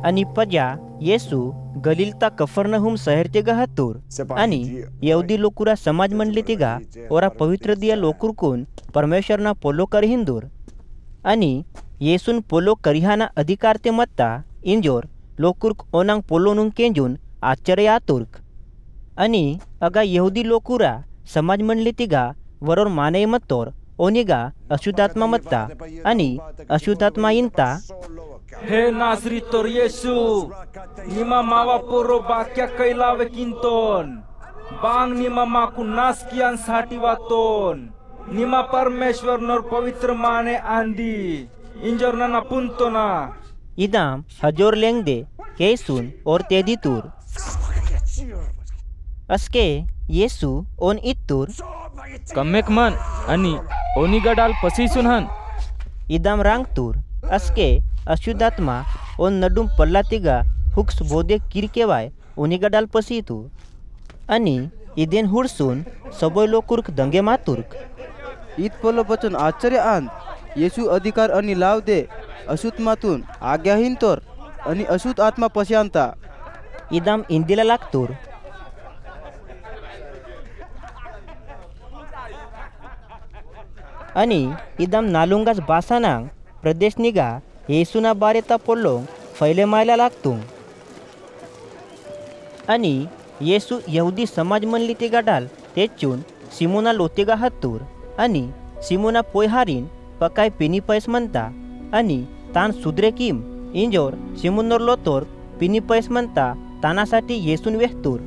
Ani paja Yesu Galilta Kafarnahum शहर ते gahatur आणि यहुदी लोकुरा समाज मंडली तिगा ओरा पवित्र दिया लोकुरकून परमेश्वरना पोलो कर हिंदूर आणि येसून पोलो करिहाना अधिकार ते मत्ता इंजोर लोकुर्क ओनांग पोलो नुंग केंजून आश्चर्य आतुर्क आणि अगा यहुदी लोकुरा समाज मंडली तिगा वरोर माने मत्तोर ओनिगा अशुद्धात्मा मत्ता आणि अशुद्धात्मा इंता हे नासरीtor Yesu nima mawa poro bakya kailawe kinton bang nima maku naskian sati waton nima parmeshwar nor pavitra mane andi injorna na puntona idam hajor lengde kesun or teditur aske Yesu on ittur kamekman ani onigadal pasisunhan idam rangtur aske अशुद्धात्मा ओन नडुम पल्लातिगा हुक्स बोदे किरकेवाय उनिगडाल पसीतू आणि इदेन हुडसून सबोय लोकुर्क दंगे मातुर्क ईद पलो बचन आश्चर्य आंद येशू अधिकार आणि लाव दे अशुद्धात्मातून आज्ञाहीन तोर आणि अशुद्ध आत्मा पश्यांता इदाम इंदिला लागतूर आणि इदाम नालुंगास बासानांग प्रदेश निगा येसुना बारेता पोल्लो फैले मायला लागतू आणि येसू यहुदी समाज मनली ते गाडाल तेचून सिमोना लोतेगा हत्तूर आणि सिमोना पोयहारीन पकाय पिनी पैस म्हणता आणि तान सुद्रे किम इंजोर सिमोनोर लोतोर पिनी पैस म्हणता तानासाठी येसून वेहतूर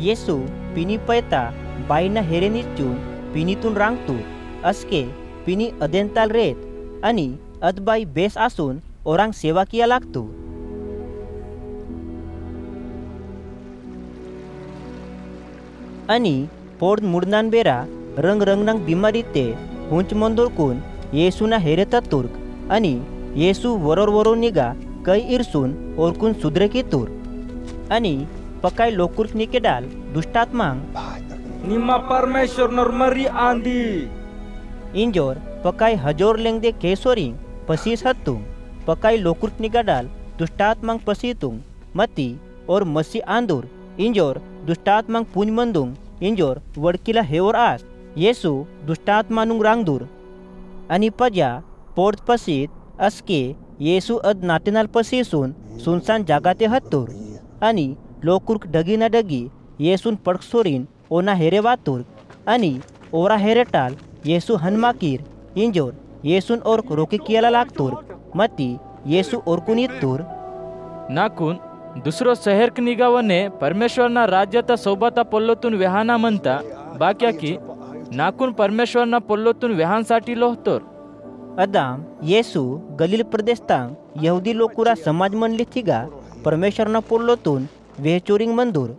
येसू पिनी पैता बाईना हेरेनिचून पिनीतून रांगतूर असके पिनी अदेंताल रेत आणि अदबाई बेस आसून ओरांग सेवा किया लागतो आणि पोड मुडनान बेरा रंग रंगनांग बिमारी ते हुंच मंदोरकून येसूना हेरेता तुर्क आणि येसू वरोर वरोर निगा कै इरसून ओरकून सुद्रे की तुर आणि पकाय लोकुर्क निकेडाल दुष्टात्मांग निम्मा परमेश्वर नॉर्मरी आंदी इंजोर पकाय हजोर लेंगदे केसोरिंग पसीस हत्तुंग पकाई लोकुर्क निगाडाल दुष्टात्मांग पसीतुंग मती और मसी आंदूर इंजोर दुष्टात्मांग पुंज मंदुंग इंजोर वडकिला हेवर आस येसू दुष्टात्मानुंग रांगदूर आणि पजा पोर्ट पसीत असके येसू अद नाटेनाल पसीसून सुनसान जागाते हत्तूर आणि लोकुर्क डगीना डगी येसून पडकसोरीन ओना हेरे वातूर आणि ओरा हेरेटाल येसू हनमाकीर इंजोर येसून और रोके कियाला लागतूर मती येसू ओरकून येतूर नाकून दुसरो शहर निगावने परमेश्वरना राज्यता सोबता पोल्लोतून वेहाना म्हणता बाक्या की नाकून परमेश्वरना पोल्लोतून वेहानसाठी लोहतोर अदाम येसू गलील प्रदेशतांग यहुदी लोकुरा समाज मनली थिगा परमेश्वरना पोल्लोतून वेहचोरिंग मंदूर